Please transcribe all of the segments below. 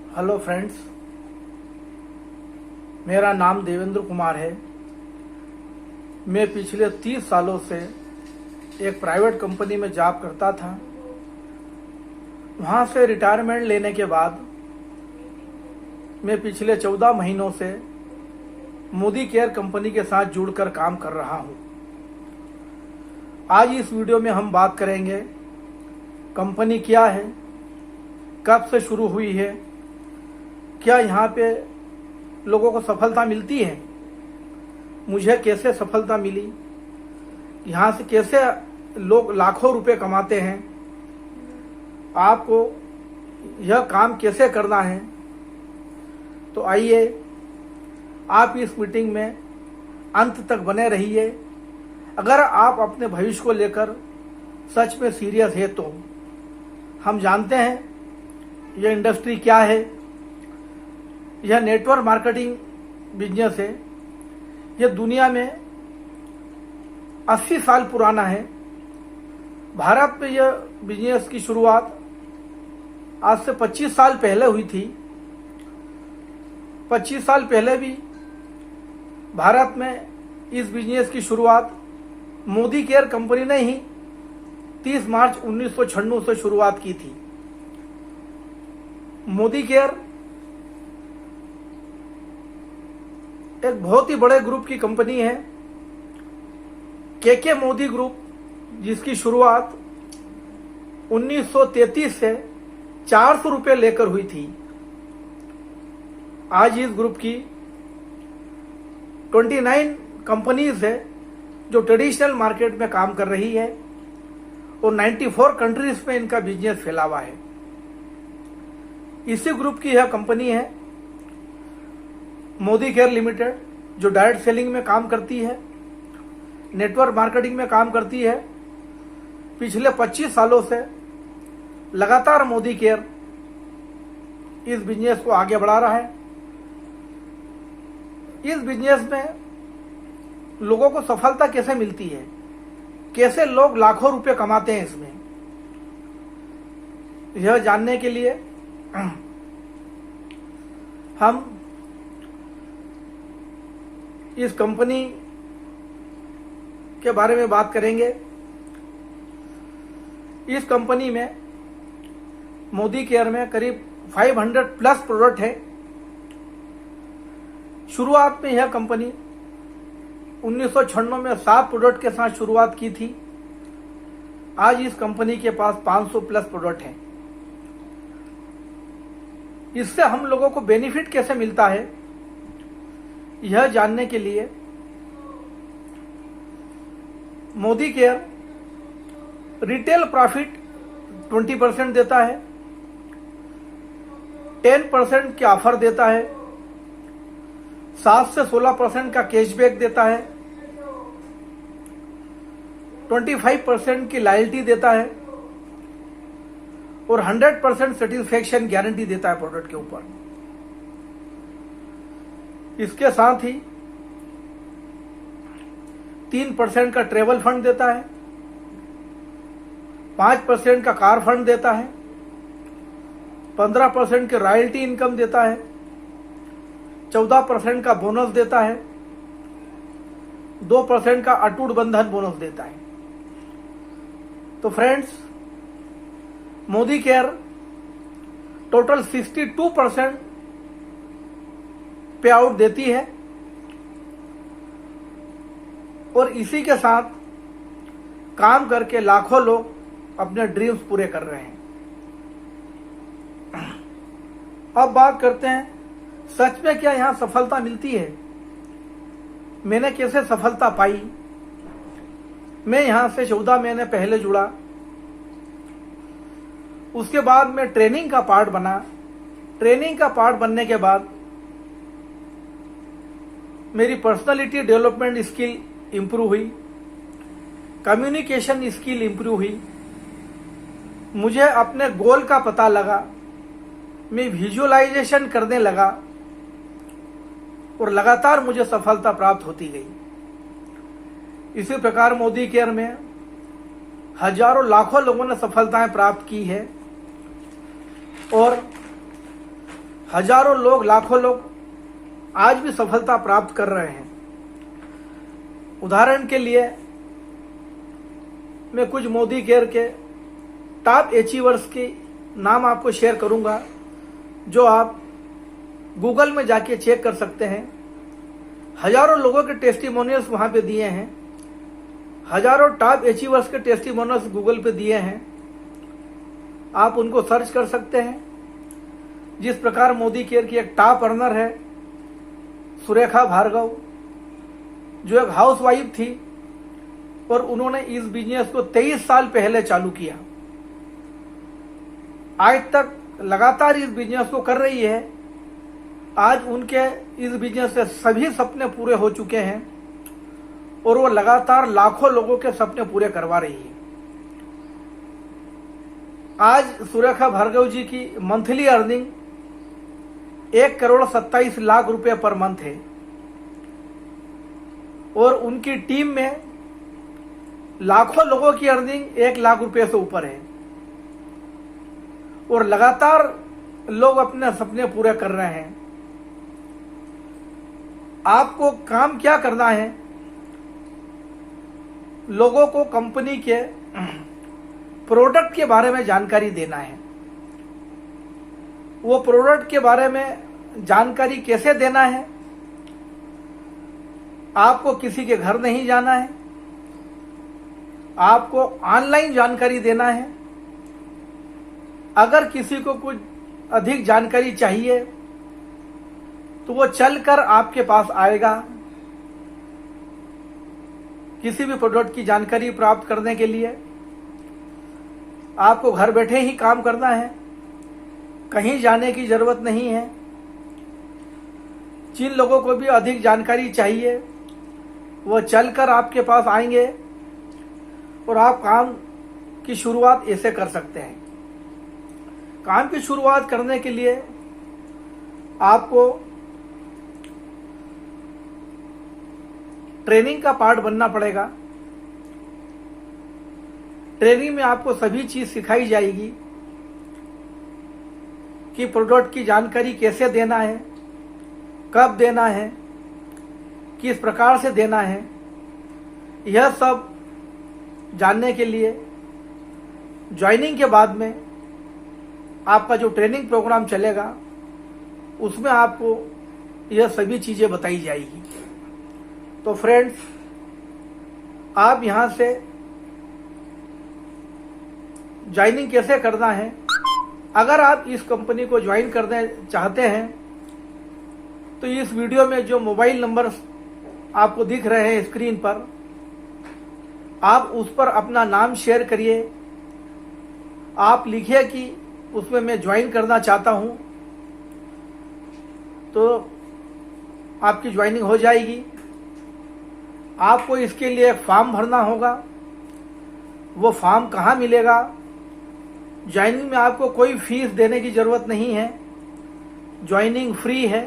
Hello friends, मेरा नाम देवेंद्र कुमार है। मैं पिछले 30 सालों से एक प्राइवेट कंपनी में जॉब करता था। वहाँ से रिटायरमेंट लेने के बाद मैं पिछले 14 महीनों से मोदी केयर कंपनी के साथ जुड़कर काम कर रहा हूँ। आज इस वीडियो में हम बात करेंगे कंपनी क्या है, कब से शुरू हुई है, क्या यहाँ पे लोगों को सफलता मिलती है, मुझे कैसे सफलता मिली, यहाँ से कैसे लोग लाखों रुपए कमाते हैं, आपको यह काम कैसे करना है। तो आइए आप इस मीटिंग में अंत तक बने रहिए। अगर आप अपने भविष्य को लेकर सच में सीरियस है तो हम जानते हैं यह इंडस्ट्री क्या है। यह नेटवर्क मार्केटिंग बिजनेस है। यह दुनिया में 80 साल पुराना है। भारत में यह बिजनेस की शुरुआत आज से 25 साल पहले हुई थी। 25 साल पहले भी भारत में इस बिजनेस की शुरुआत मोदी केयर कंपनी ने ही 30 मार्च 1996 से शुरुआत की थी। मोदी केयर एक बहुत ही बड़े ग्रुप की कंपनी है, के मोदी ग्रुप, जिसकी शुरुआत 1933 से 400 रुपये लेकर हुई थी। आज इस ग्रुप की 29 कंपनीज है जो ट्रेडिशनल मार्केट में काम कर रही है और 94 कंट्रीज में इनका बिजनेस फैला हुआ है। इसी ग्रुप की यह कंपनी है मोदी केयर लिमिटेड, जो डायरेक्ट सेलिंग में काम करती है, नेटवर्क मार्केटिंग में काम करती है। पिछले 25 सालों से लगातार मोदी केयर इस बिजनेस को आगे बढ़ा रहा है। इस बिजनेस में लोगों को सफलता कैसे मिलती है, कैसे लोग लाखों रुपए कमाते हैं इसमें, यह जानने के लिए हम इस कंपनी के बारे में बात करेंगे। इस कंपनी में मोदी केयर में करीब 500 प्लस प्रोडक्ट है। शुरुआत में यह कंपनी 1996 में 7 प्रोडक्ट के साथ शुरुआत की थी। आज इस कंपनी के पास 500 प्लस प्रोडक्ट हैं। इससे हम लोगों को बेनिफिट कैसे मिलता है, यह जानने के लिए मोदी केयर रिटेल प्रॉफिट 20% देता है, 10% की ऑफर देता है, 7 से 16% का कैशबैक देता है, 25% की लॉयल्टी देता है और 100% सेटिस्फैक्शन गारंटी देता है प्रोडक्ट के ऊपर। इसके साथ ही 3% का ट्रेवल फंड देता है, 5% का कार फंड देता है, 15% की रॉयल्टी इनकम देता है, 14% का बोनस देता है, 2% का अटूट बंधन बोनस देता है। तो फ्रेंड्स, मोदी केयर टोटल 62% पे आउट देती है और इसी के साथ काम करके लाखों लोग अपने ड्रीम्स पूरे कर रहे हैं। अब बात करते हैं सच में क्या यहां सफलता मिलती है, मैंने कैसे सफलता पाई। मैं यहां से 14 महीने पहले जुड़ा, उसके बाद मैं ट्रेनिंग का पार्ट बना। ट्रेनिंग का पार्ट बनने के बाद मेरी पर्सनालिटी डेवलपमेंट स्किल इंप्रूव हुई, कम्युनिकेशन स्किल इंप्रूव हुई, मुझे अपने गोल का पता लगा, मैं विजुअलाइजेशन करने लगा और लगातार मुझे सफलता प्राप्त होती गई। इसी प्रकार मोदी केयर में हजारों लाखों लोगों ने सफलताएं प्राप्त की है और हजारों लोग, लाखों लोग आज भी सफलता प्राप्त कर रहे हैं। उदाहरण के लिए मैं कुछ मोदी केयर के टॉप अचीवर्स के नाम आपको शेयर करूंगा, जो आप गूगल में जाके चेक कर सकते हैं। हजारों लोगों के टेस्टिमोनियल्स वहां पे दिए हैं, हजारों टॉप अचीवर्स के टेस्टिमोनियल्स गूगल पे दिए हैं। आप उनको सर्च कर सकते हैं। जिस प्रकार मोदी केयर की एक टॉप अर्नर है सुरेखा भार्गव, जो एक हाउसवाइफ थी और उन्होंने इस बिजनेस को 23 साल पहले चालू किया, आज तक लगातार इस बिजनेस को कर रही है। आज उनके इस बिजनेस से सभी सपने पूरे हो चुके हैं और वो लगातार लाखों लोगों के सपने पूरे करवा रही है। आज सुरेखा भार्गव जी की मंथली अर्निंग 1,27,00,000 रुपए पर मंथ है और उनकी टीम में लाखों लोगों की अर्निंग 1,00,000 रुपए से ऊपर है और लगातार लोग अपने सपने पूरे कर रहे हैं। आपको काम क्या करना है? लोगों को कंपनी के प्रोडक्ट के बारे में जानकारी देना है। वो प्रोडक्ट के बारे में जानकारी कैसे देना है? आपको किसी के घर नहीं जाना है, आपको ऑनलाइन जानकारी देना है। अगर किसी को कुछ अधिक जानकारी चाहिए तो वो चलकर आपके पास आएगा। किसी भी प्रोडक्ट की जानकारी प्राप्त करने के लिए आपको घर बैठे ही काम करना है, कहीं जाने की जरूरत नहीं है। जिन लोगों को भी अधिक जानकारी चाहिए वो चलकर आपके पास आएंगे और आप काम की शुरुआत ऐसे कर सकते हैं। काम की शुरुआत करने के लिए आपको ट्रेनिंग का पार्ट बनना पड़ेगा। ट्रेनिंग में आपको सभी चीज सिखाई जाएगी कि प्रोडक्ट की जानकारी कैसे देना है, कब देना है, किस प्रकार से देना है। यह सब जानने के लिए ज्वाइनिंग के बाद में आपका जो ट्रेनिंग प्रोग्राम चलेगा उसमें आपको यह सभी चीजें बताई जाएगी। तो फ्रेंड्स, आप यहां से ज्वाइनिंग कैसे करना है, अगर आप इस कंपनी को ज्वाइन करना चाहते हैं तो इस वीडियो में जो मोबाइल नंबर आपको दिख रहे हैं स्क्रीन पर, आप उस पर अपना नाम शेयर करिए। आप लिखिए कि उसमें मैं ज्वाइन करना चाहता हूं, तो आपकी ज्वाइनिंग हो जाएगी। आपको इसके लिए एक फॉर्म भरना होगा। वो फॉर्म कहाँ मिलेगा? ज्वाइनिंग में आपको कोई फीस देने की जरूरत नहीं है, ज्वाइनिंग फ्री है।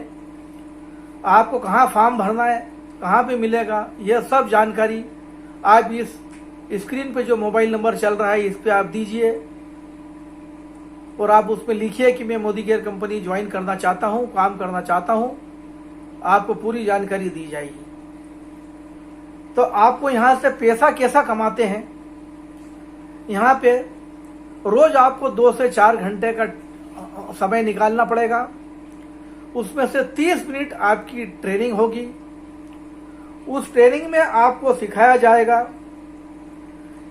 आपको कहाँ फॉर्म भरना है, कहाँ पे मिलेगा, यह सब जानकारी आप इस स्क्रीन पे जो मोबाइल नंबर चल रहा है इस पे आप दीजिए और आप उसमें लिखिए कि मैं मोदी केयर कंपनी ज्वाइन करना चाहता हूँ, काम करना चाहता हूँ। आपको पूरी जानकारी दी जाएगी। तो आपको यहाँ से पैसा कैसा कमाते हैं, यहाँ पे रोज आपको 2 से 4 घंटे का समय निकालना पड़ेगा। उसमें से 30 मिनट आपकी ट्रेनिंग होगी। उस ट्रेनिंग में आपको सिखाया जाएगा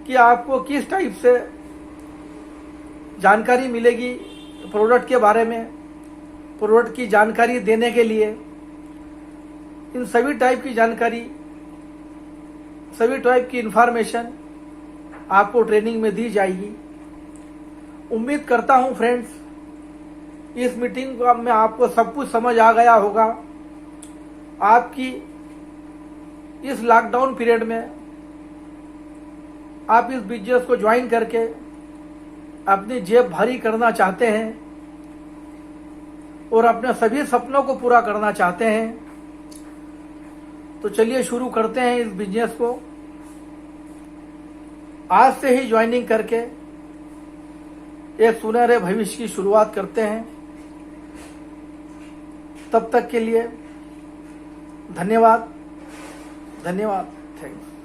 कि आपको किस टाइप से जानकारी मिलेगी प्रोडक्ट के बारे में। प्रोडक्ट की जानकारी देने के लिए इन सभी टाइप की जानकारी, सभी टाइप की इंफॉर्मेशन आपको ट्रेनिंग में दी जाएगी। उम्मीद करता हूं फ्रेंड्स, इस मीटिंग में आपको सब कुछ समझ आ गया होगा। आपकी इस लॉकडाउन पीरियड में आप इस बिजनेस को ज्वाइन करके अपनी जेब भारी करना चाहते हैं और अपने सभी सपनों को पूरा करना चाहते हैं, तो चलिए शुरू करते हैं इस बिजनेस को। आज से ही ज्वाइनिंग करके एक सुनहरे भविष्य की शुरुआत करते हैं। तब तक के लिए धन्यवाद, थैंक्स।